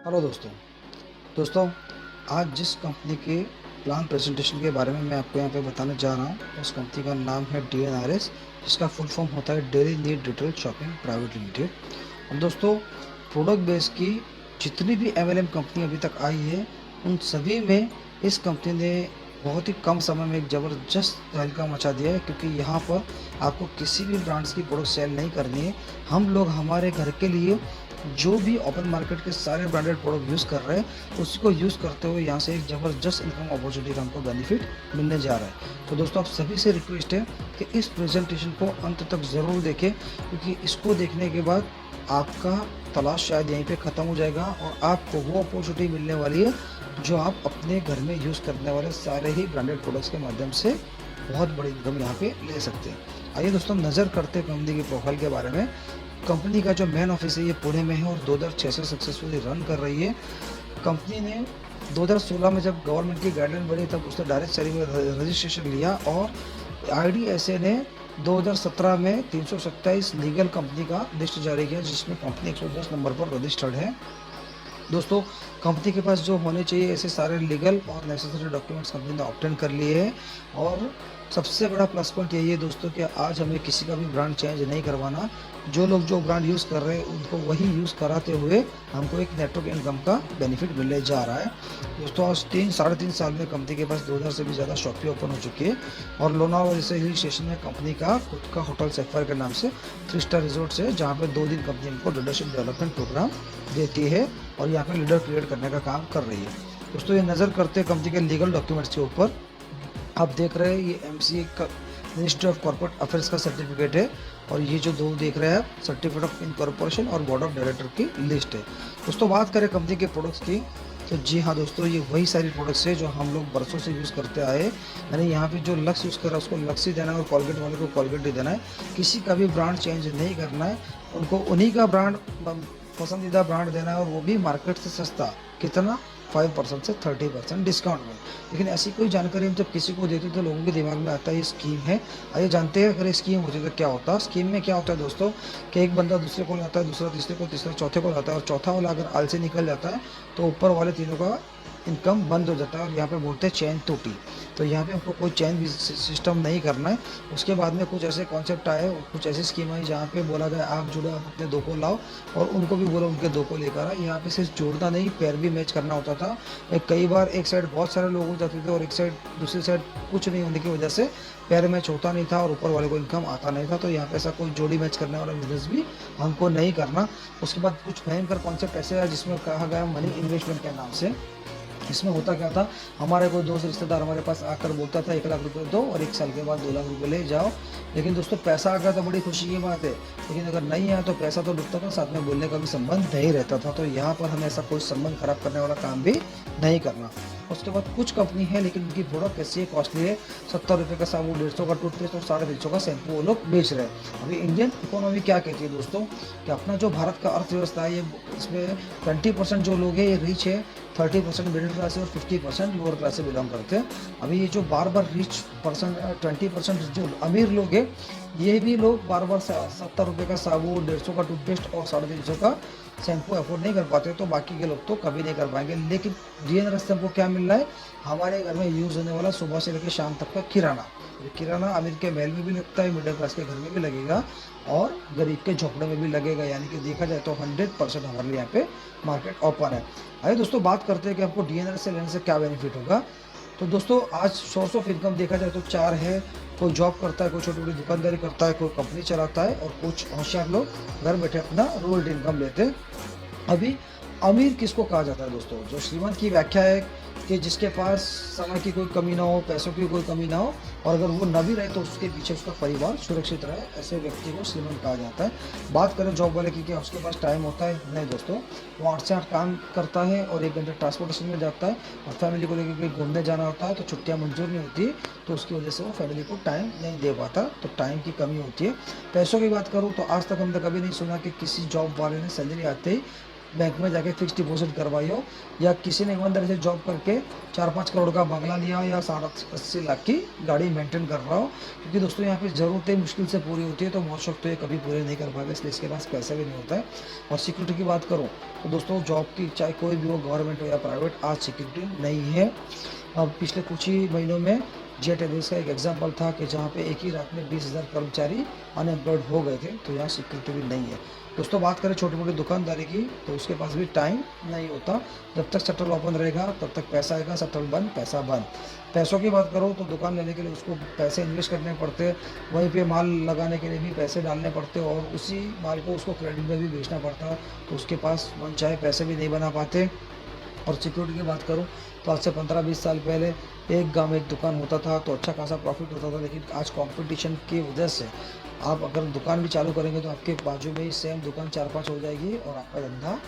Hello दोस्तों। दोस्तों, आज जिस कंपनी के प्लान प्रेजेंटेशन के बारे में मैं आपको यहाँ पे बताने जा रहा हूँ, उस कंपनी का नाम है DNRS, जिसका फुल फॉर्म होता है daily need retail shopping private limited. और दोस्तों, प्रोडक्ट बेस की जितनी भी MLM कंपनी अभी तक आई है, उन सभी में इस कंपनी ने बहुत ही कम समय में एक ज़बरदस्त तहलका मचा दिया है, क्योंकि यहाँ पर आपको किसी भी ब्रांड्स की प्रोडक्ट सेल नहीं करनी है। हम लोग हमारे घर के लिए जो भी ओपन मार्केट के सारे ब्रांडेड प्रोडक्ट यूज़ कर रहे हैं, उसी को यूज़ करते हुए यहाँ से एक ज़बरदस्त इनकम अपॉर्चुनिटी का हमको बेनिफिट मिलने जा रहा है। तो दोस्तों, आप सभी से रिक्वेस्ट है कि इस प्रेजेंटेशन को अंत तक ज़रूर देखें, क्योंकि इसको देखने के बाद आपका तलाश शायद यहीं पे ख़त्म हो जाएगा और आपको वो अपॉर्चुनिटी मिलने वाली है जो आप अपने घर में यूज़ करने वाले सारे ही ब्रांडेड प्रोडक्ट्स के माध्यम से बहुत बड़ी इनकम यहाँ पे ले सकते हैं। आइए दोस्तों, नज़र करते हैं कंपनी की प्रोफाइल के बारे में। कंपनी का जो मेन ऑफिस है ये पुणे में है और 2006 से सक्सेसफुली रन कर रही है। कंपनी ने 2016 में जब गवर्नमेंट की गाइडलाइन बनी, तब उसने डायरेक्ट सेलिंग में रजिस्ट्रेशन लिया और IDSA ने 2017 में 327 लीगल कंपनी का लिस्ट जारी किया, जिसमें कंपनी 110 नंबर पर रजिस्टर्ड है। दोस्तों, कंपनी के पास जो होने चाहिए ऐसे सारे लीगल और नेसेसरी डॉक्यूमेंट्स कंपनी ने ऑब्टेन कर लिए हैं। और सबसे बड़ा प्लस पॉइंट यही है दोस्तों कि आज हमें किसी का भी ब्रांड चेंज नहीं करवाना। जो लोग जो ब्रांड यूज़ कर रहे हैं उनको वही यूज़ कराते हुए हमको एक नेटवर्क इनकम का बेनिफिट मिलने जा रहा है। दोस्तों, आज 3-3.5 साल में कंपनी के पास 2000 से भी ज़्यादा शॉपें ओपन हो चुकी है और लोनावाला जैसे हिल स्टेशन में कंपनी का खुद का होटल सैफायर के नाम से 3 स्टार रिजॉर्ट है, जहाँ पर 2 दिन कंपनी हमको लीडरशिप डेवलपमेंट प्रोग्राम देती है और यहाँ पे लीडर क्रिएट करने का काम कर रही है। दोस्तों, ये नज़र करते हैं कंपनी के लीगल डॉक्यूमेंट्स के ऊपर। आप देख रहे हैं ये MCA का मिनिस्ट्री ऑफ कॉर्पोरेट अफेयर्स का सर्टिफिकेट है और ये जो दो देख रहे हैं आप, सर्टिफिकेट ऑफ इनकॉर्पोरेशन और बोर्ड ऑफ डायरेक्टर की लिस्ट है। दोस्तों, बात करें कंपनी के प्रोडक्ट्स की, तो जी हाँ दोस्तों, ये वही सारी प्रोडक्ट्स है जो हम लोग बरसों से यूज़ करते आए हैं। यानी यहाँ पे जो लक्स यूज़ कर रहा है उसको लक्स ही देना है और कॉलगेट वाले को कॉलगेट ही देना है। किसी का भी ब्रांड चेंज नहीं करना है, उनको उन्हीं का ब्रांड पसंदीदा ब्रांड देना है और वो भी मार्केट से सस्ता। कितना? 5% से 30% डिस्काउंट में। लेकिन ऐसी कोई जानकारी हम जब किसी को देते तो लोगों के दिमाग में आता है ये स्कीम है। आइए जानते हैं अगर ये स्कीम होती तो क्या होता। स्कीम में क्या होता है दोस्तों कि एक बंदा दूसरे को लाता है, दूसरा तीसरे को, तीसरा चौथे को लाता है और चौथा वाला अगर आलसी निकल जाता है तो ऊपर वाले तीनों का इनकम बंद हो जाता है और यहाँ पे बोलते हैं चैन टूटी। तो यहाँ पे हमको कोई चैन सिस्टम नहीं करना है। उसके बाद में कुछ ऐसे कॉन्सेप्ट आए, कुछ ऐसी स्कीम आई जहाँ पे बोला गया आप जुड़ो, आप अपने दो को लाओ और उनको भी बोलो उनके दो को लेकर आए। यहाँ पे सिर्फ जोड़ना नहीं, पैर भी मैच करना होता था। कई बार एक साइड बहुत सारे लोग हो जाते थे और एक साइड दूसरी साइड कुछ नहीं होने की वजह से पैर मैच होता नहीं था और ऊपर वाले को इनकम आता नहीं था। तो यहाँ पे ऐसा कोई जोड़ी मैच करने वाला बिजनेस भी हमको नहीं करना। उसके बाद कुछ भयंकर कॉन्सेप्ट ऐसे है जिसमें कहा गया मनी इन्वेस्टमेंट के नाम से। इसमें होता क्या था, हमारे कोई दोस्त रिश्तेदार हमारे पास आकर बोलता था 1 लाख रुपए दो और 1 साल के बाद 2 लाख रुपए ले जाओ। लेकिन दोस्तों, पैसा आ गया तो बड़ी खुशी की बात है, लेकिन अगर नहीं आया तो पैसा तो डूबता था, साथ में बोलने का भी संबंध नहीं रहता था। तो यहाँ पर हमें ऐसा कोई संबंध खराब करने वाला काम भी नहीं करना। उसके बाद कुछ कंपनी है लेकिन उनकी प्रोडक्ट कैसी है, कॉस्टली है। 70 रुपये का साबुन, 150 का टूथपेस्ट और 350 का शैम्पू वो लोग बेच रहे हैं। अभी इंडियन इकोनॉमी क्या कहती है दोस्तों कि अपना जो भारत का अर्थव्यवस्था है, ये इसमें 20% जो लोग हैं ये रिच है, 30% मिडिल क्लास है और 50% लोअर क्लास से बिलोंग करते हैं। अभी ये जो बार बार रिच परसेंट 20% जो अमीर लोग हैं, ये भी लोग बार बार 70 रुपये का साबुन, 150 का टूथपेस्ट और 350 का शैम्पू अफोर्ड नहीं कर पाते, तो बाकी के लोग तो कभी नहीं कर पाएंगे। लेकिन DNRS से हमको क्या मिल रहा है, हमारे घर में यूज़ होने वाला सुबह से लेकर शाम तक का किराना। किराना अमीर के महल में भी लगता है, मिडिल क्लास के घर में भी लगेगा और गरीब के झोपड़े में भी लगेगा। यानी कि देखा जाए तो 100% हमारे लिए यहाँ पे मार्केट ओपन है। आइए दोस्तों, बात करते हैं कि आपको DNRS से लेने से क्या बेनिफिट होगा। तो दोस्तों, आज सोर्स ऑफ इनकम देखा जाए तो 4 है। कोई जॉब करता है, कोई छोटी मोटी दुकानदारी करता है, कोई कंपनी चलाता है और कुछ होशियार लोग घर बैठे अपना रोल्ड इनकम लेते हैं। अभी अमीर किसको कहा जाता है दोस्तों? जो श्रीमंत की व्याख्या है कि जिसके पास समय की कोई कमी ना हो, पैसों की कोई कमी ना हो और अगर वो न भी रहे तो उसके पीछे उसका परिवार सुरक्षित रहे, ऐसे व्यक्ति को श्रीमंत कहा जाता है। बात करें जॉब वाले की, क्या उसके पास टाइम होता है? नहीं दोस्तों, वो 8 से 8 काम करता है और 1 घंटे ट्रांसपोर्टेशन में जाता है और फैमिली को लेकर कहीं घूमने जाना होता है तो छुट्टियाँ मंजूर नहीं होती, तो उसकी वजह से वो फैमिली को टाइम नहीं दे पाता, तो टाइम की कमी होती है। पैसों की बात करूँ तो आज तक हमने कभी नहीं सुना कि किसी जॉब वाले ने सैलरी आते ही बैंक में जाके फिक्स डिपॉजिट करवाई हो, या किसी ने ईमानदारी से जॉब करके 4-5 करोड़ का बंगला लिया हो, या 80 लाख की गाड़ी मेंटेन कर रहा हो। क्योंकि दोस्तों यहाँ पे ज़रूरतें मुश्किल से पूरी होती है, तो बहुत शौक तो ये कभी पूरे नहीं कर पाएगा, इसलिए इसके पास पैसा भी नहीं होता है। और सिक्योरिटी की बात करूँ तो दोस्तों जॉब की चाहे कोई भी हो, गवर्नमेंट हो या प्राइवेट, आज सिक्योरिटी नहीं है। अब पिछले कुछ ही महीनों में जेट एयरवेज का एक एग्जाम्पल था कि जहाँ पे एक ही रात में 20,000 कर्मचारी अनएम्प्लॉयड हो गए थे, तो यहाँ सिक्योरिटी भी नहीं है। दोस्तों बात करें छोटी मोटी दुकानदारी की, तो उसके पास भी टाइम नहीं होता। जब तक शटर ओपन रहेगा तब तक पैसा आएगा, शटर बंद पैसा बंद। पैसों की बात करो तो दुकान लेने के लिए उसको पैसे इन्वेस्ट करने पड़ते, वहीं पे माल लगाने के लिए भी पैसे डालने पड़ते, और उसी माल को उसको क्रेडिट में भी बेचना पड़ता, तो उसके पास मन चाहे पैसे भी नहीं बना पाते। और सिक्योरिटी की बात करूँ तो आज से 15-20 साल पहले एक गांव में एक दुकान होता था तो अच्छा खासा प्रॉफिट होता था, लेकिन आज कंपटीशन की वजह से आप अगर दुकान भी चालू करेंगे तो आपके बाजू में ही सेम दुकान 4-5 हो जाएगी और आपका धंधा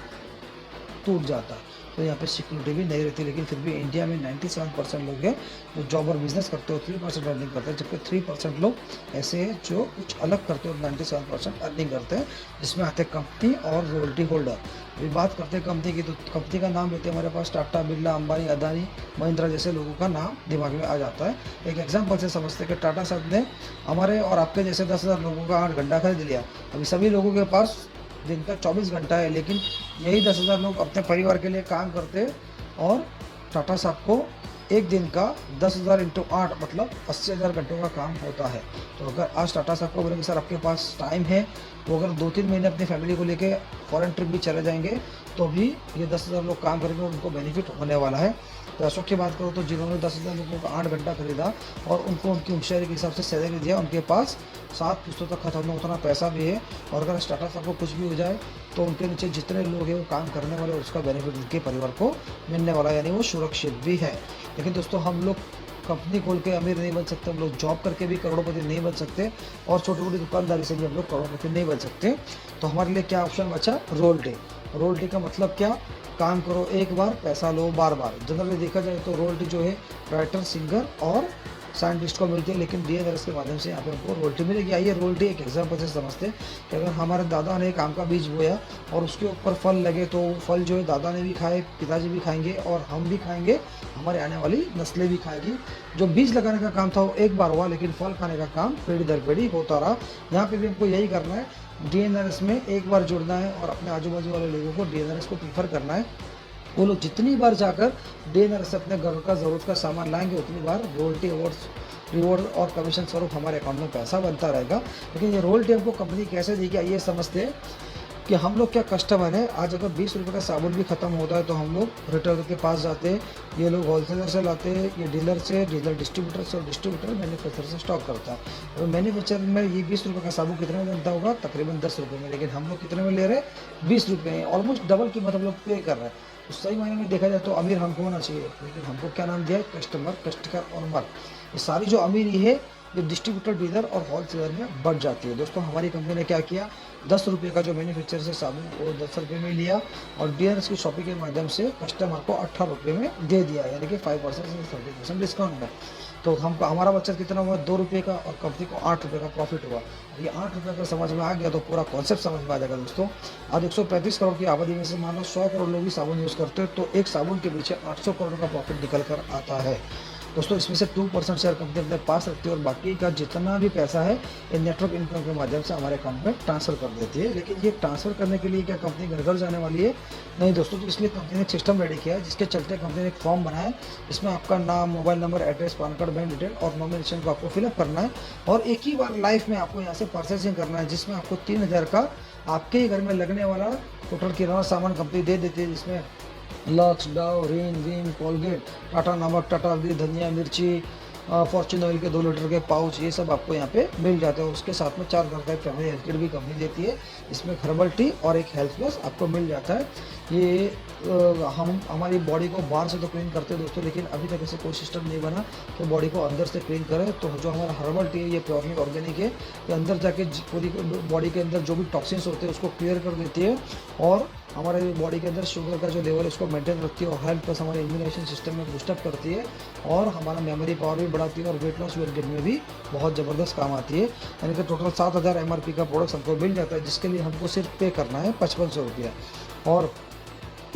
टूट जाता है। तो यहाँ पे सिक्योरिटी भी नहीं रहती, लेकिन फिर भी इंडिया में 97% लोग हैं जो जॉब और बिजनेस करते हो, 3% अर्निंग करते हैं, जबकि 3% लोग ऐसे हैं जो कुछ अलग करते हो, 97% अर्निंग करते हैं, जिसमें आते हैं कंपनी और रॉयल्टी होल्डर। अभी बात करते हैं कंपनी की, तो कंपनी का नाम लेते हैं हमारे पास टाटा, बिरला, अंबानी, अदानी, महिंद्रा जैसे लोगों का नाम दिमाग में आ जाता है। एक एग्जाम्पल से समझते हैं कि टाटा साहब ने हमारे और आपके जैसे 10,000 लोगों का 8 घंटा खरीद लिया। अभी सभी लोगों के पास दिन का 24 घंटा है, लेकिन यही 10,000 लोग अपने परिवार के लिए काम करते हैं, और टाटा साहब को एक दिन का 10,000 इंटू 8 मतलब 80,000 घंटों का काम होता है। तो अगर आज टाटा साहब को बोलेंगे सर आपके पास टाइम है, तो अगर 2-3 महीने अपनी फैमिली को लेके फॉरेन ट्रिप भी चले जाएंगे तो भी ये 10,000 लोग काम करेंगे और उनको बेनिफिट होने वाला है। पैसों की बात करो तो जिन्होंने 10,000 लोगों का 8 घंटा खरीदा और उनको उनकी होशियारी के हिसाब से सैलरी दिया, उनके पास 7 पुस्तों तक खत्म उतना पैसा भी है, और अगर टाटा साहब को कुछ भी हो जाए तो उनके नीचे जितने लोग हैं वो काम करने वाले, उसका बेनिफिट उनके परिवार को मिलने वाला है, यानी वो सुरक्षित भी है। लेकिन दोस्तों हम लोग कंपनी खोल के अमीर नहीं बन सकते, हम लोग जॉब करके भी करोड़पति नहीं बन सकते, और छोटी मोटी दुकानदारी से भी हम लोग करोड़पति नहीं बन सकते। तो हमारे लिए क्या ऑप्शन बचा? रोयल्टी। रोयल्टी का मतलब क्या? काम करो एक बार, पैसा लो बार बार। जनरली देखा जाए तो रोयल्टी जो है राइटर, सिंगर और साइंटिस्ट को मिलती है, लेकिन डीएनआरएस के माध्यम से यहाँ पे हमको रोयल्टी मिलेगी। आइए रोयल्टी एक एग्जाम्पल से समझते हैं कि अगर हमारे दादा ने एक आम का बीज बोया और उसके ऊपर फल लगे, तो वो फल जो है दादा ने भी खाए, पिताजी भी खाएंगे और हम भी खाएंगे, हमारे आने वाली नस्लें भी खाएगी। जो बीज लगाने का काम था वो एक बार हुआ, लेकिन फल खाने का काम पीढ़ी दर पीढ़ी होता रहा। यहाँ पे भी हमको यही करना है, डीएनआरएस में एक बार जुड़ना है और अपने आजू बाजू वाले लोगों को डीएनआरएस को प्रीफर करना है। वो लोग जितनी बार जाकर डीएनआरएस से अपने घर का ज़रूरत का सामान लाएंगे, उतनी बार रोयल्टी रिवॉर्ड और कमीशन स्वरूप हमारे अकाउंट में पैसा बनता रहेगा। लेकिन ये रोयल्टी हमको कंपनी कैसे देगी, आइए समझते हैं कि हम लोग क्या कस्टमर है। आज अगर 20 रुपये का साबुन भी खत्म होता है तो हम लोग रिटेलर के पास जाते हैं, ये लोग होलसेलर से लाते हैं, ये डीलर से, डीलर डिस्ट्रीब्यूटर से, और डिस्ट्रीब्यूटर मैन्युफैक्चरर से स्टॉक करता है। और मैन्युफैक्चर में ये 20 रुपये का साबुन कितने में बनता होगा? तकरीबन 10 रुपये में, लेकिन हम लोग कितने में ले रहे हैं? 20 रुपये में, ऑलमोस्ट डबल कीमत हम लोग पे कर रहे हैं। तो सही मायने में देखा जाए तो अमीर हमको होना चाहिए, लेकिन हमको क्या नाम दिया है? कस्टमर, कस्टमर और मर। ये सारी जो अमीरी है ये डिस्ट्रीब्यूटर, डीलर और होलसेलर में बढ़ जाती है। दोस्तों हमारी कंपनी ने क्या किया? 10 रुपये का जो मैन्युफैक्चर से साबुन वो 10 रुपये में लिया, और डीलर्स की शॉपिंग के माध्यम से कस्टमर को 18 रुपये में दे दिया, यानी कि 5% से 30% डिस्काउंट में। तो हमको हमारा बचत कितना हुआ? 2 रुपये का, और कंपनी को 8 रुपये का प्रॉफिट हुआ। ये 8 रुपये का समझ में आ गया तो पूरा कॉन्सेप्ट समझ में आ जाएगा। दोस्तों आज 135 करोड़ की आबादी में से मान लो 100 करोड़ लोग भी साबुन यूज़ करते हैं, तो एक साबुन के पीछे 800 करोड़ का प्रॉफिट निकल कर आता है। दोस्तों इसमें से 2% शेयर कंपनी अपने पास रखती है, और बाकी का जितना भी पैसा है ये नेटवर्क इनकम के माध्यम से हमारे अकाउंट में ट्रांसफर कर देती है। लेकिन ये ट्रांसफर करने के लिए क्या कंपनी घर घर जाने वाली है? नहीं दोस्तों। तो इसलिए कंपनी ने एक सिस्टम रेडी किया है, जिसके चलते कंपनी ने एक फॉर्म बनाया है, इसमें आपका नाम, mobile number, address, pan card, bank detail और नॉमिनेशन को आपको फिलअप करना है, और एक ही बार लाइफ में आपको यहाँ से परचेसिंग करना है, जिसमें आपको 3,000 का आपके ही घर में लगने वाला टोटल किराना सामान कंपनी दे देती है, जिसमें लक्स, डव, रिन, विम, कोलगेट, टाटा नमक, टाटा हल्दी, धनिया, मिर्ची, फॉर्चून ऑयल के 2 लीटर के पाउच, ये सब आपको यहाँ पे मिल जाते हैं। उसके साथ में 4 घर का एक फैमिली हेल्थ किट भी कंपनी देती है, इसमें हर्बल टी और एक हेल्थ प्लस आपको मिल जाता है। ये हम हमारी बॉडी को बाहर से तो क्लीन करते हैं दोस्तों, लेकिन अभी तक ऐसे कोई सिस्टम नहीं बना कि बॉडी को अंदर से क्लीन करें। तो जो हमारा हर्बल टी है ये प्योरली ऑर्गेनिक है, ये अंदर जाके पूरी बॉडी के अंदर जो भी टॉक्सिन्स होते हैं उसको क्लियर कर देती है, और हमारे बॉडी के अंदर शुगर का जो लेवल है उसको मेंटेन रखती है, और हेल्थ प्लस हमारे इम्यूनेशन सिस्टम में बूस्टअप करती है, और हमारा मेमोरी पावर भी बढ़ाती है, और वेट लॉस वेट गेन में भी बहुत ज़बरदस्त काम आती है। यानी कि टोटल 7,000 MRP का प्रोडक्ट हमको मिल जाता है, जिसके लिए हमको सिर्फ पे करना है 5500 रुपया। और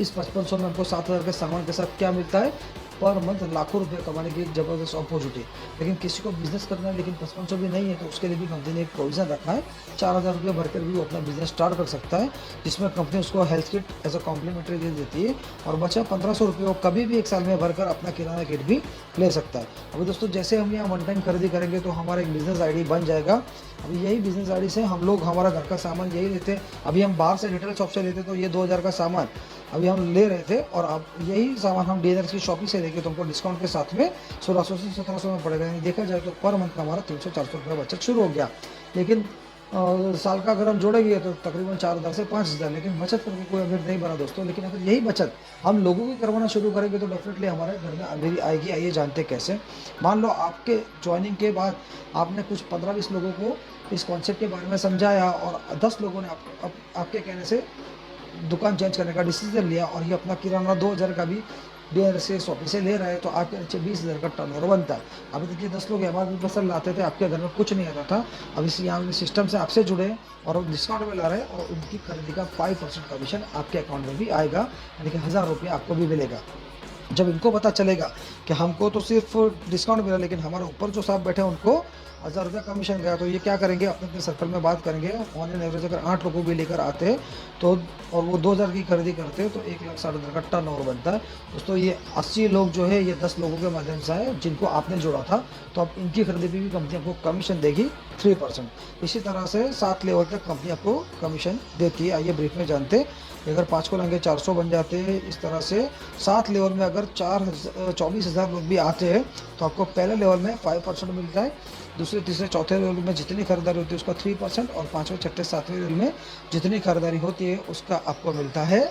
इस 5500 में हमको 7000 के सामान के साथ क्या मिलता है, पर मंथ लाखों रुपए कमाने की एक जबरदस्त अपॉर्चुनिटी। लेकिन किसी को बिजनेस करना है लेकिन 5500 भी नहीं है, तो उसके लिए भी कंपनी ने एक प्रोविजन रखा है, 4000 रुपये भरकर भी वो अपना बिजनेस स्टार्ट कर सकता है, जिसमें कंपनी उसको health kit as a complimentary दे देती है, और बचा 1500 रुपये वो कभी भी एक साल में भरकर अपना किराना किट भी ले सकता है। अभी दोस्तों जैसे हम यहाँ वन टाइम खरीदी करेंगे तो हमारा एक बिजनेस आईडी बन जाएगा। अभी यही बिजनेस आईडी से हम लोग हमारा घर का सामान यही लेते हैं। अभी हम बाहर से रिटेल शॉप से लेते तो ये 2000 का सामान अभी हम ले रहे थे, और अब यही सामान हम डीलर्स की शॉपिंग से लेके तुमको डिस्काउंट के साथ में 1600 से 1700 में पड़ेगा। यानी देखा जाए तो पर मंथ का हमारा 300-400 रुपये बचत शुरू हो गया। लेकिन साल का अगर हम जोड़ेंगे तो तकरीबन 4000 से 5000, लेकिन बचत करके कोई अमीर नहीं बना दोस्तों। लेकिन अगर यही बचत हम लोगों की करवाना शुरू करेंगे तो डेफिनेटली हमारे घर में अमीरी आएगी। आइए जानते कैसे। मान लो आपके ज्वाइनिंग के बाद आपने कुछ 15-20 लोगों को इस कॉन्सेप्ट के बारे में समझाया, और 10 लोगों ने आपके कहने से दुकान चेंज करने का डिसीजन लिया, और ये अपना किराना 2000 का भी डीलर से शॉपिंग से ले रहा है, तो आपके नीचे 20,000 का टर्नओवर बनता है। अभी देखिए 10 लोग एमआरपी पर सर लाते थे, आपके घर में कुछ नहीं आता था। अब इस यहाँ सिस्टम से आपसे जुड़े और वो डिस्काउंट में ला रहे हैं, और उनकी खरीदी का 5% कमीशन आपके अकाउंट में भी आएगा, यानी कि 1000 रुपये आपको भी मिलेगा। जब इनको पता चलेगा कि हमको तो सिर्फ डिस्काउंट मिला, लेकिन हमारे ऊपर जो साहब बैठे हैं उनको 1000 रुपये कमीशन गया, तो ये क्या करेंगे, अपने अपने सर्कल में बात करेंगे। ऑन एन एवरेज अगर 8 लोगों भी लेकर आते हैं तो, और वो 2000 की खरीदी करते हैं, तो 1,60,000 का टर्नओवर बनता है। दोस्तों ये 80 लोग जो है ये 10 लोगों के माध्यम से है जिनको आपने जोड़ा था, तो अब इनकी खरीदी पे भी कंपनी आपको कमीशन देगी 3%। इसी तरह से 7 लेवल तक कंपनी आपको कमीशन देती है। आइए ब्रीफ में जानते हैं। अगर 5 को लेंगे 400 बन जाते हैं। इस तरह से 7 लेवल में अगर 24,000 लोग भी आते हैं तो आपको पहले लेवल में 5% मिलता है, दूसरे तीसरे चौथे लेवल में जितनी खरीदारी होती है उसका 3%, और 5वें छठे 7वें लेवल में जितनी खरीदारी होती है उसका आपको मिलता है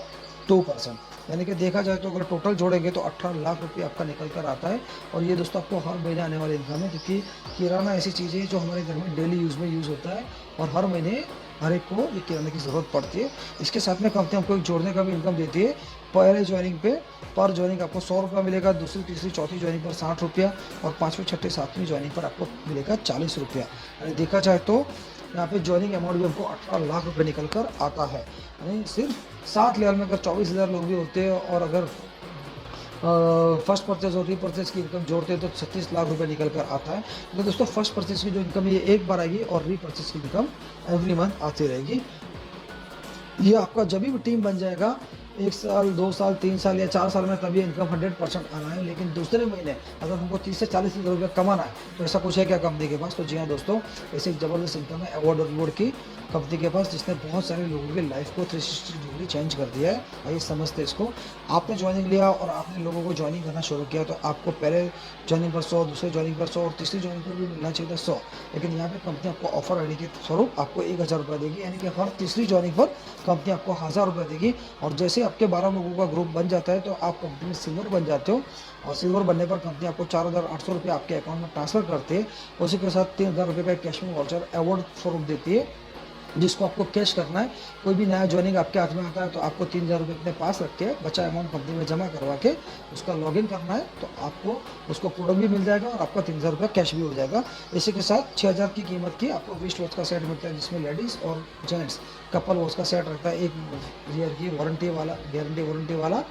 2%। यानी कि देखा जाए तो अगर टोटल जोड़ेंगे तो 18 लाख रुपये आपका निकल कर आता है। और ये दोस्तों आपको हर महीने आने वाली इनकम है, क्योंकि किराना ऐसी चीज़ है जो हमारे घर में डेली यूज़ में यूज़ होता है, और हर महीने हर एक को ये किराने की ज़रूरत पड़ती है। इसके साथ में कंपनी आपको एक जोड़ने का भी इनकम देती है। पहले ज्वाइनिंग पे पर ज्वाइनिंग आपको 100 रुपये मिलेगा, दूसरी तीसरी चौथी ज्वाइनिंग पर 60 रुपया, और 5वीं छठी 7वीं ज्वाइनिंग पर आपको मिलेगा 40 रुपया। यानी देखा जाए तो यहाँ पे ज्वाइनिंग अमाउंट भी हमको 18 लाख रुपये निकल कर आता है। यानी सिर्फ 7 लेवल में अगर 24,000 लोग भी होते हैं, और अगर फर्स्ट परचेज और रीपरचेज की इनकम जोड़ते हैं तो 36 लाख रुपए निकल कर आता है। तो दोस्तों फर्स्ट परचेज की जो इनकम है ये एक बार आएगी, और रीपरचेज की इनकम एवरी मंथ आती रहेगी। ये आपका जब भी टीम बन जाएगा 1 साल 2 साल 3 साल या 4 साल में, तभी इनकम 100% आना है। लेकिन दूसरे महीने अगर हमको 30 से 40 हज़ार रुपये कमाना है तो ऐसा कुछ है क्या कंपनी के पास? तो जी हाँ दोस्तों, ऐसे एक ज़बरदस्त इनकम है अवार्ड और रिवॉर्ड की कंपनी के पास, जिसने बहुत सारे लोगों की लाइफ को 360 डिग्री चेंज कर दिया है। आइए समझते हैं इसको। आपने ज्वाइनिंग लिया और आपने लोगों को ज्वाइनिंग करना शुरू किया, तो आपको पहले ज्वाइनिंग पर 100, दूसरे ज्वाइनिंग पर 100 और तीसरी ज्वाइनिंग पर भी मिलना चाहिए था 100। लेकिन यहाँ पे कंपनी आपको ऑफर आईडी के स्वरूप आपको 1000 रुपये देगी, यानी कि हर तीसरी ज्वाइनिंग पर कंपनी आपको 1000 रुपये देगी। और जैसे आपके 12 लोगों का ग्रुप बन जाता है तो आप कंपनी में सिल्वर बन जाते हो, और सिल्वर बनने पर कंपनी आपको 4,800 रुपये आपके अकाउंट में ट्रांसफर करती है। उसी के साथ 3,000 रुपये का कैश में वाउचर अवार्ड स्वरूप देती है, जिसको आपको कैश करना है। कोई भी नया ज्वाइनिंग आपके हाथ में आता है तो आपको 3,000 रुपये अपने पास रख के बचा अमाउंट कंपनी में जमा करवा के उसका लॉगिन करना है, तो आपको उसको प्रोडक्ट भी मिल जाएगा और आपका 3,000 रुपये कैश भी हो जाएगा। इसी के साथ 6,000 की कीमत की आपको वेस्ट वॉच का सेट मिलता है, जिसमें लेडीज़ और जेंट्स कपल वॉच का सेट रहता है। एक ईयर की गारंटी वाला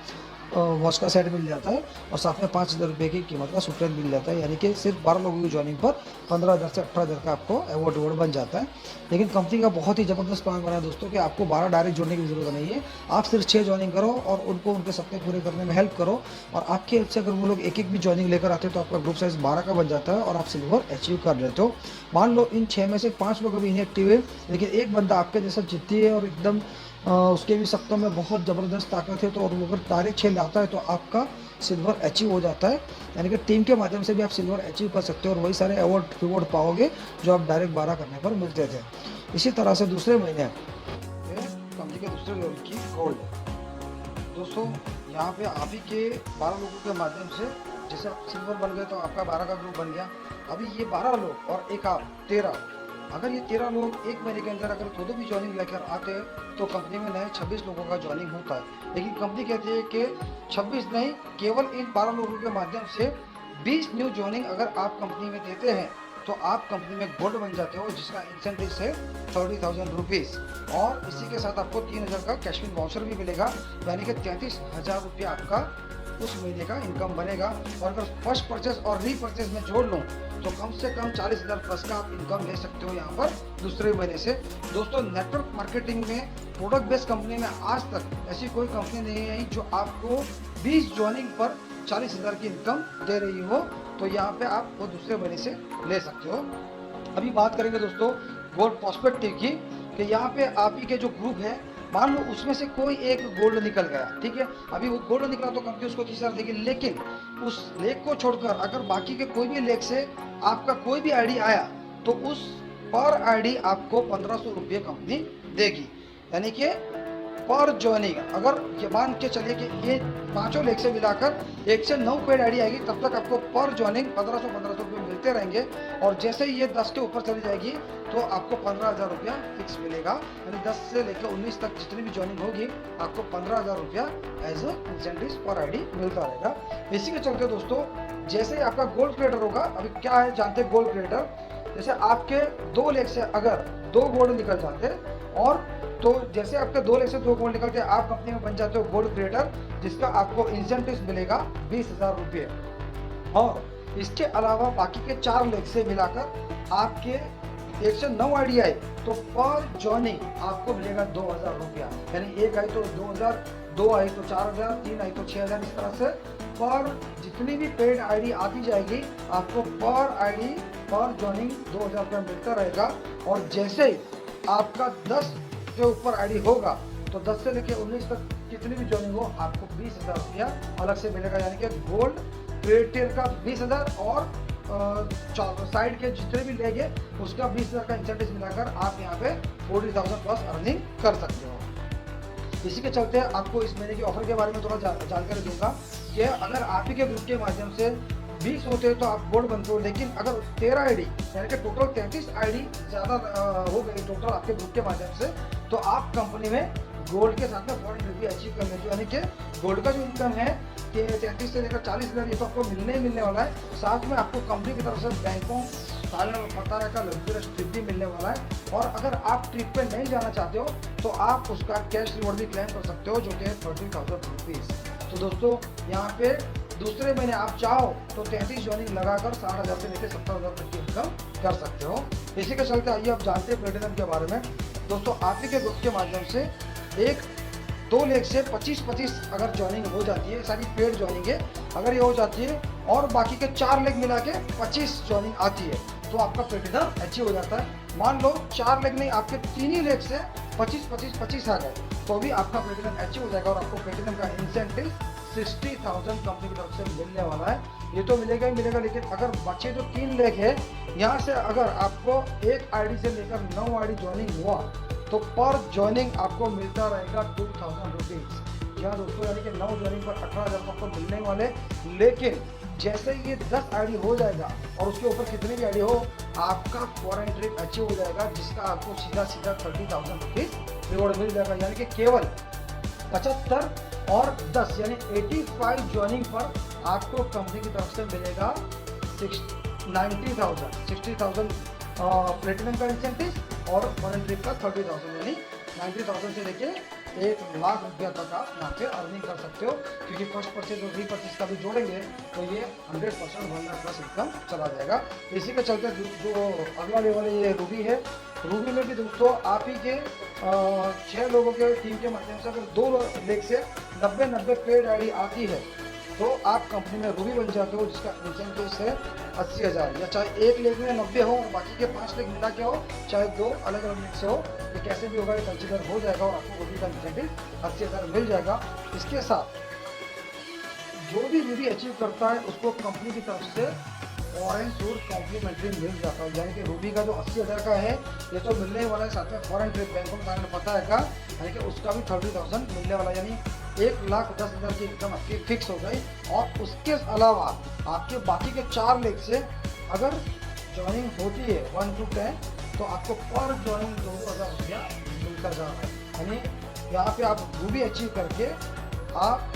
वॉच का सेट मिल जाता है, और साथ में 5,000 रुपये की कीमत का सूटकेस मिल जाता है। यानी कि सिर्फ 12 लोगों की ज्वाइनिंग पर 15,000 से 18,000 का आपको अवार्ड बन जाता है। लेकिन कंपनी का बहुत ही ज़बरदस्त प्लान बना है दोस्तों कि आपको 12 डायरेक्ट जोड़ने की ज़रूरत नहीं है। आप सिर्फ 6 ज्वाइनिंग करो और उनको उनके सपने पूरे करने में हेल्प करो, और आपके हेल्प से अगर वो लोग एक एक भी ज्वाइनिंग लेकर आते हैं तो आपका ग्रुप साइज 12 का बन जाता है और आप सिल्वर अचीव कर लेते हो। मान लो इन 6 में से 5 लोग अभी इनएक्टिव है, लेकिन एक बंदा आपके जैसा जिद्दी है और एकदम उसके भी सख्तों में बहुत ज़बरदस्त ताकत है, तो और वो अगर डायरेक्ट 6 लाता है तो आपका सिल्वर अचीव हो जाता है। यानी कि टीम के माध्यम से भी आप सिल्वर अचीव कर सकते हो, और वही सारे अवार्ड रिवॉर्ड पाओगे जो आप डायरेक्ट 12 करने पर मिलते थे। इसी तरह से दूसरे महीने कंपनी के दूसरे लेवल की गोल्ड दोस्तों, यहाँ पे आप ही के 12 लोगों के माध्यम से जैसे आप सिल्वर बन गए तो आपका 12 का ग्रुप बन गया। अभी ये 12 लोग और एक आप 13, अगर ये 13 लोग एक महीने के अंदर अगर दो भी ज्वाइनिंग लेकर आते हैं तो कंपनी में नए 26 लोगों का ज्वाइनिंग होता है। लेकिन कंपनी कहती है कि 26 नहीं, केवल इन 12 लोगों के माध्यम से 20 न्यू ज्वाइनिंग अगर आप कंपनी में देते हैं तो आप कंपनी में गोल्ड बन जाते हो, जिसका इंसेंटिव है 30,000 रुपीज़। और इसी के साथ आपको 3,000 का कैशपिन वाउचर भी मिलेगा, यानी कि 33,000 रुपया आपका उस महीने का इनकम बनेगा। और अगर फर्स्ट परचेज और रीपरचेज में जोड़ लूँ तो कम से कम 40,000 प्लस का आप इनकम ले सकते हो यहाँ पर दूसरे महीने से। दोस्तों, नेटवर्क मार्केटिंग में प्रोडक्ट बेस्ड कंपनी में आज तक ऐसी कोई कंपनी नहीं आई जो आपको 20 ज्वाइनिंग पर 40,000 की इनकम दे रही हो। तो यहाँ पे आप वो दूसरे महीने से ले सकते हो। अभी बात करेंगे दोस्तों गोल्ड प्रोस्पेक्टिव की, कि यहाँ पे आप ही के जो ग्रुप है, मान लो उसमें से कोई एक गोल्ड निकल गया, ठीक है, अभी वो गोल्ड निकला तो कंपनी उसको 30,000 देगी, लेकिन उस लेख को छोड़कर अगर बाकी के कोई भी लेख से आपका कोई भी आईडी आया तो उस पर आईडी आपको 1,500 रुपये कंपनी देगी। यानी कि पर ज्वाइनिंग, अगर ये मान के चलिए कि ये पांचों लेख से मिलाकर 1 से 9 पेड आईडी आएगी, तब तक आपको पर ज्वाइनिंग 1,500 रुपये मिलते रहेंगे। और जैसे ही ये 10 के ऊपर चली जाएगी तो आपको 15,000 रुपया फिक्स मिलेगा। यानी 10 से लेकर 19 तक जितनी भी ज्वाइनिंग होगी आपको 15,000 रुपया एज अ इंसेंटिव पर आईडी मिलता रहेगा। इसी के चलते दोस्तों, जैसे ही आपका गोल्ड क्रिएटर होगा, अभी क्या है जानते हैं गोल्ड क्रिएटर, जैसे आपके 2 लेख से अगर 2 गोल्ड निकल जाते और तो जैसे आपके 2 लेख से 2 गोल्ड निकलते आप कंपनी में बन जाते हो गोल्ड क्रिएटर, जिसका आपको इंसेंटिव मिलेगा 20,000 रुपये। और इसके अलावा बाकी के 4 लेख से मिलाकर आपके 1 से 9 आईडी आए तो पर ज्वाइनिंग आपको मिलेगा 2,000 रुपया। यानी 1 आई तो 2,000, 2 आई तो 4,000, 3 आई तो 6,000, इस तरह से पर जितनी भी पेड आईडी आती जाएगी आपको पर आईडी पर ज्वाइनिंग 2,000 रुपया मिलता रहेगा। और जैसे ही आपका 10 के ऊपर आईडी होगा तो 10 से लेकर 19 तक कितनी भी ज्वाइनिंग हो आपको 20,000 रुपया अलग से मिलेगा। यानी कि गोल्ड क्रिएटर का 20,000 और साइड के जितने भी लेंगे उसका 20,000 का इंसेंटिव मिलाकर आप यहाँ पे 40,000 प्लस अर्निंग कर सकते हो। इसी के चलते आपको इस महीने की ऑफर के बारे में थोड़ा जानकारी दूंगा कि अगर आप ही के ग्रुप के माध्यम से 20 होते हैं तो आप गोल्ड बनते हो, लेकिन अगर 13 आईडी यानी कि टोटल 33 आईडी ज़्यादा हो गई टोटल आपके ग्रुप के माध्यम से, तो आप कंपनी में गोल्ड के साथ में फॉरेन भी अचीव कर लेते हो। यानी कि गोल्ड का जो इनकम है कि 33 से लेकर 40,000 ये तो आपको मिलने ही मिलने वाला है। साथ में आपको कंपनी की तरफ से बैंकों साल में पता रहेगा लग्जरियस ट्रिप भी मिलने वाला है। और अगर आप ट्रिप पे नहीं जाना चाहते हो तो आप उसका कैश रिवॉर्ड भी क्लेम कर सकते हो, जो कि है 30,000 रुपीज़। तो दोस्तों, यहाँ पे दूसरे महीने आप चाहो तो 33 ज्वाइनिंग लगाकर 60,000 से लेकर 70,000 तक की इनकम कर सकते हो। इसी के चलते आइए आप जानते हैं प्लेटिनम के बारे में। दोस्तों, आप ही के ग्रुप के माध्यम से 2 लेख से 25-25 अगर ज्वाइनिंग हो जाती है, सारी पेड ज्वाइनिंग है अगर ये हो जाती है और बाकी के 4 लेख मिला के 25 ज्वाइनिंग आती है तो आपका प्लेटिनम अचीव हो जाता है। मान लो 4 लेख नहीं, आपके 3 ही लेख से 25-25-25 आ गए तो भी आपका प्लेटिनम अचीव हो जाएगा। और आपको प्लेटिनम का इंसेंटिव 60,000 कंपनी की तरफ से मिलने वाला है। ये तो मिलेगा ही मिलेगा, लेकिन अगर बचे जो 3 लेख है यहाँ से अगर आपको एक आईडी से लेकर 9 आईडी ज्वाइनिंग हुआ तो पर ज्वाइनिंग आपको मिलता रहेगा 2,000 रुपीज़। यहाँ दोस्तों, यानी कि 9 ज्वाइनिंग पर 18,000 आपको मिलने वाले। लेकिन जैसे ये 10 आईडी हो जाएगा और उसके ऊपर कितनी भी आईडी हो आपका फॉरेन ट्रिप अचीव हो जाएगा, जिसका आपको सीधा 30,000 रुपीज़ रिवॉर्ड मिल जाएगा। यानी कि केवल 75 और 10 यानी 85 ज्वाइनिंग पर आपको कंपनी की तरफ से मिलेगा 60,000 प्लेटिनम का इंसेंटिव और फॉरेन ट्रिप का 30,000 यानी 90,000 से लेके 1,00,000 रुपया तक आप यहाँ पे अर्निंग कर सकते हो। क्योंकि फर्स्ट परचेज और रीपरचेज का भी जोड़ेंगे तो ये 100% 1 प्लस इनकम चला जाएगा। इसी के चलते जो अगला लेवल ये रूबी है, रूबी में भी दोस्तों आप ही के 6 लोगों के टीम के माध्यम से अगर 2 लेख से 90 पेड आईडी आती है तो आप कंपनी में रूबी बन जाते हो, जिसका इंसेंटिव है 80,000। या चाहे एक लेख में 90 हो और बाकी के 5 लेख मिला के हो, चाहे 2 अलग अलग लेख से हो, ये कैसे भी होगा ये कंसिडर हो जाएगा और आपको रूबी का इंसेंटिव 80,000 मिल जाएगा। इसके साथ जो भी रूबी अचीव करता है उसको कंपनी की तरफ से फॉरेन टूर कॉम्प्लीमेंट्री मिल जाता है। यानी कि रूबी का जो 80,000 का है ये तो मिलने वाला है, साथ में फॉरेन ट्रिप बैंकों का पता है का, यानी कि उसका भी 30,000 मिलने वाला, यानी 1,10,000 की इनकम आपकी फिक्स हो गई। और उसके अलावा आपके बाकी के 4 लेख से अगर ज्वाइनिंग होती है 1 to 10 तो आपको पर ज्वाइनिंग 2,000 रुपया मिलता जा रहा है। यानी यहाँ पे आप रूबी अचीव करके आप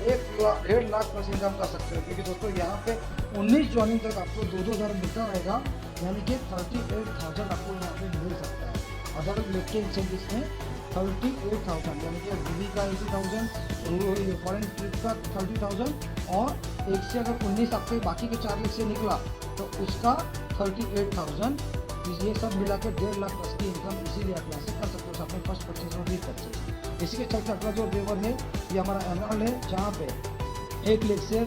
1,50,000 प्लस इनकम कर सकते हो, क्योंकि दोस्तों यहाँ पे 19 ज्वाइनिंग तक आपको 2,000 मिलता रहेगा, यानी कि 38,000 आपको यहाँ पे मिल सकता है। अदर लेके इंसेंटिव में 38,000 यानी कि दिल्ली का 80,000, फॉरेन ट्रिप का 30,000, और एक से अगर 19 आपके बाकी के 4 लाख से निकला तो उसका 38,000, ये सब मिला के 1.5 लाख प्लस की इनकम इसीलिए आप यहाँ से कर सकते हो अपने फर्स्ट परचेज में भी कर सकते हो। इसी के चलते अगला जो लेवल है ये हमारा एमराल्ड है, जहाँ पे 1 लाख से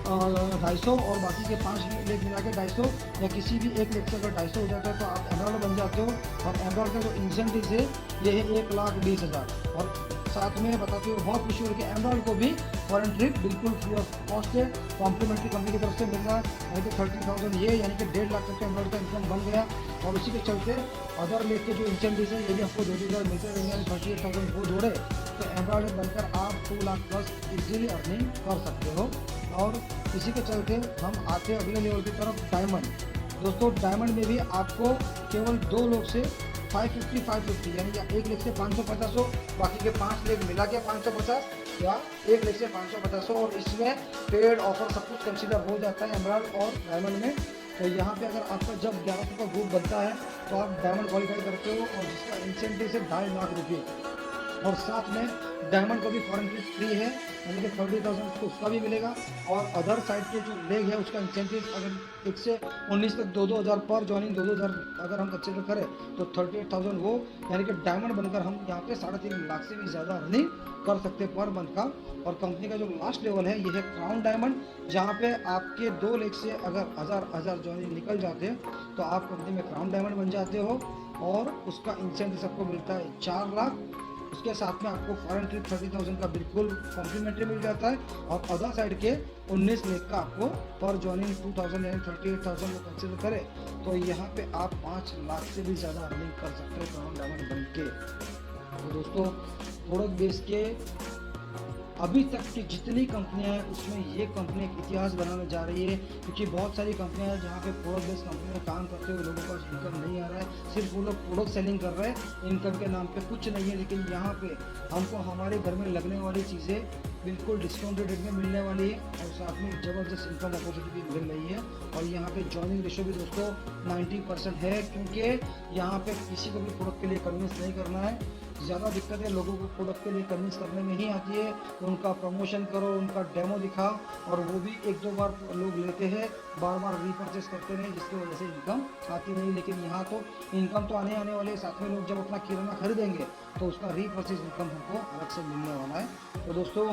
250 और बाकी के 5 लाख मिला के 250, या किसी भी 1 लाख से अगर 250 हो जाता है तो आप एमराल्ड बन जाते हो। और एमराल्ड का जो इंसेंटिव है ये है 1,20,000। और साथ में बताते हुए बहुत खुशी हो कि एमराल्ड को भी फॉरेन ट्रिप बिल्कुल फ्री ऑफ कॉस्ट है, कॉम्प्लीमेंट्री कंपनी की तरफ से मिल रहा है, यानी कि 30,000 ये, यानी कि 1.5 लाख तक का एमराल्ड का इनकम बन गया। और उसी के चलते अदर लेक के जो इंसेंटिव है ये भी आपको 2,000 मिलते रहेंगे, यानी 38,000 वो जोड़े तो एमराल्ड बनकर आप 2 लाख प्लस इजीली अर्निंग कर सकते हो। और इसी के चलते हम आते हैं अगले लेवल की तरफ, डायमंड। दोस्तों डायमंड में भी आपको केवल 2 लोग से 550 यानी कि 1 लाख से 550 हो, बाकी के 5 लाख मिला के 550, या 1 लाख से 550 हो। और इसमें पेड ऑफर सब कुछ कंसीडर हो जाता है एमराल्ड और डायमंड में। तो यहाँ पे अगर आपका जब 1100 का ग्रुप बनता है तो आप डायमंड क्वालिफाई करते हो, और जिसका इंसेंटिव है 2.5 लाख रुपये। और साथ में डायमंड का भी फॉरेन ट्रिप फ्री है, यानी कि 30,000 को उसका भी मिलेगा। और अदर साइड के जो लेग है उसका इंसेंटिव अगर 1 से 19 तक 2,000 पर ज्वाइनिंग, 2,000 अगर हम कंसिडर करें तो 38,000 वो, यानी कि डायमंड बनकर हम यहाँ पे 3.5 लाख से भी ज़्यादा अर्निंग कर सकते हैं पर मंथ का। और कंपनी का जो लास्ट लेवल है ये है क्राउन डायमंड, जहाँ पे आपके 2 लाख से अगर हज़ार ज्वाइनिंग निकल जाते हैं तो आप कंपनी में क्राउन डायमंड बन जाते हो, और उसका इंसेंटिव सबको मिलता है 4 लाख। उसके साथ में आपको फॉरेन ट्रिप 30,000 का बिल्कुल कॉम्प्लीमेंट्री मिल जाता है, और अदर साइड के 19 लाख का आपको पर ज्वाइनिंग 2,000 यानी 38,000 को कंसिडर करें तो यहाँ पे आप 5 लाख से भी ज़्यादा अर्निंग कर सकते हो क्राउन डायमंड बन के। तो दोस्तों प्रोडक्ट बेस के अभी तक की जितनी कंपनियां हैं उसमें ये कंपनी एक इतिहास बनाने जा रही है, क्योंकि बहुत सारी कंपनियां हैं जहाँ पे प्रोडक्ट बेस्ड कंपनी में काम करते हुए लोगों का इनकम नहीं आ रहा है, सिर्फ वो लोग प्रोडक्ट सेलिंग कर रहे हैं, इनकम के नाम पे कुछ नहीं है। लेकिन यहाँ पे हमको हमारे घर में लगने वाली चीज़ें बिल्कुल डिस्काउंटेड रेट में मिलने वाली है, और साथ में ज़बरदस्त इनकम अपॉर्चुनिटी भी मिल रही है। और यहाँ पे ज्वाइनिंग रेशो भी दोस्तों 90% है, क्योंकि यहाँ पे किसी को भी प्रोडक्ट के लिए कन्विंस नहीं करना है। ज़्यादा दिक्कत है लोगों को प्रोडक्ट के लिए कन्विंस करने में ही आती है, उनका प्रमोशन करो, उनका डेमो दिखाओ, और वो भी 1-2 बार लोग लेते हैं, बार बार रीपरचेस करते हैं, जिसकी वजह से इनकम आती नहीं। लेकिन यहाँ तो इनकम तो आने वाले, साथ में लोग जब अपना किराना खरीदेंगे तो उसका रीपरचेस इनकम हमको अलग से मिलने वाला है। तो दोस्तों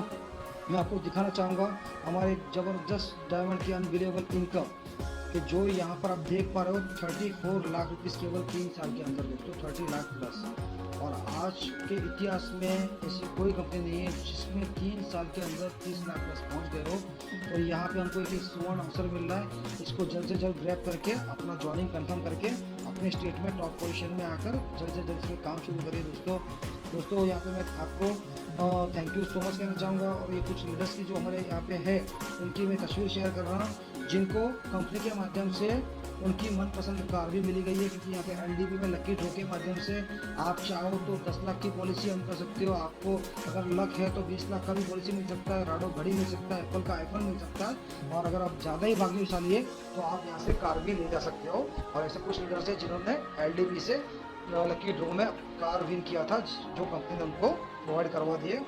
मैं आपको दिखाना चाहूँगा हमारे ज़बरदस्त डायमंड की अनबिलीवेबल इनकम, कि जो यहाँ पर आप देख पा रहे हो 34 लाख रुपीज़ केवल 3 साल के अंदर दोस्तों, 30 लाख प्लस। और आज के इतिहास में ऐसी कोई कंपनी नहीं है जिसमें 3 साल के अंदर 30 लाख प्लस पहुँच गए हो। तो यहाँ पे हमको एक सुवर्ण अवसर मिल रहा है, इसको जल्द से जल्द ग्रैब करके अपना ज्वाइनिंग कंफर्म करके अपने स्टेट में टॉप पोजीशन में आकर जल्द से जल्द इसमें काम शुरू करिए दोस्तों। यहाँ पे मैं आपको थैंक यू सो मच कहना चाहूँगा। और ये कुछ लीडर्स की जो हमारे यहाँ पे है उनकी मैं तस्वीर शेयर कर रहा हूँ, जिनको कंपनी के माध्यम से उनकी मनपसंद कार भी मिली गई है, क्योंकि यहाँ पे एलडीबी में लकी ड्रॉ के माध्यम से आप चाहो तो 10 लाख की पॉलिसी हम कर सकते हो। आपको अगर लक है तो 20 लाख का भी पॉलिसी मिल सकता है, राडो घड़ी मिल सकता है, एप्पल का आईफोन मिल सकता है। और अगर आप ज़्यादा ही भाग्यशाली है तो आप यहाँ से कार भी ले जा सकते हो। और ऐसे कुछ लीडर्स है जिन्होंने एलडीबी से लकी ड्रॉ में कार विन किया था, जो कंपनी ने उनको प्रोवाइड करवा दिए।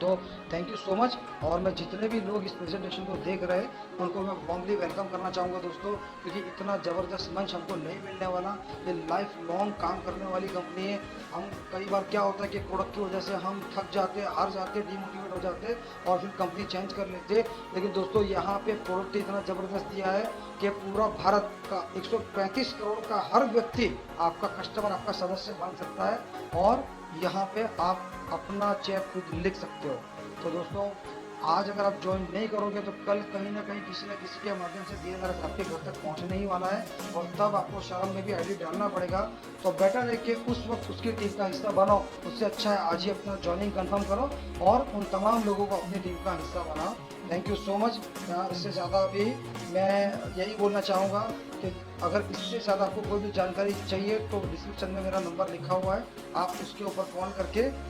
तो थैंक यू सो मच। और मैं जितने भी लोग इस प्रेजेंटेशन को देख रहे हैं उनको मैं वार्मली वेलकम करना चाहूँगा दोस्तों, क्योंकि इतना ज़बरदस्त मंच हमको नहीं मिलने वाला। ये लाइफ लॉन्ग काम करने वाली कंपनी है। हम कई बार क्या होता है कि प्रोडक्ट की वजह से हम थक जाते, हार जाते, डिमोटिवेट हो जाते और फिर कंपनी चेंज कर लेते। लेकिन दोस्तों यहाँ पे प्रोडक्ट इतना ज़बरदस्त दिया है कि पूरा भारत का 135 करोड़ का हर व्यक्ति आपका कस्टमर, आपका सदस्य बन सकता है, और यहाँ पे आप अपना चेक खुद लिख सकते हो। तो दोस्तों आज अगर आप ज्वाइन नहीं करोगे तो कल कहीं ना कहीं किसी न किसी के माध्यम से DNRS आपके घर तक पहुंचने ही वाला है, और तब आपको शर्म में भी आईडी डालना पड़ेगा। तो बेटर है कि उस वक्त उसकी टीम का हिस्सा बनो, उससे अच्छा है आज ही अपना ज्वाइनिंग कंफर्म करो और उन तमाम लोगों को अपनी टीम का हिस्सा बनाओ। Thank you so much. इससे ज़्यादा भी मैं यही बोलना चाहूँगा कि अगर इससे ज़्यादा आपको कोई भी जानकारी चाहिए तो डिस्क्रिप्शन में मेरा नंबर लिखा हुआ है, आप उसके ऊपर कॉल करके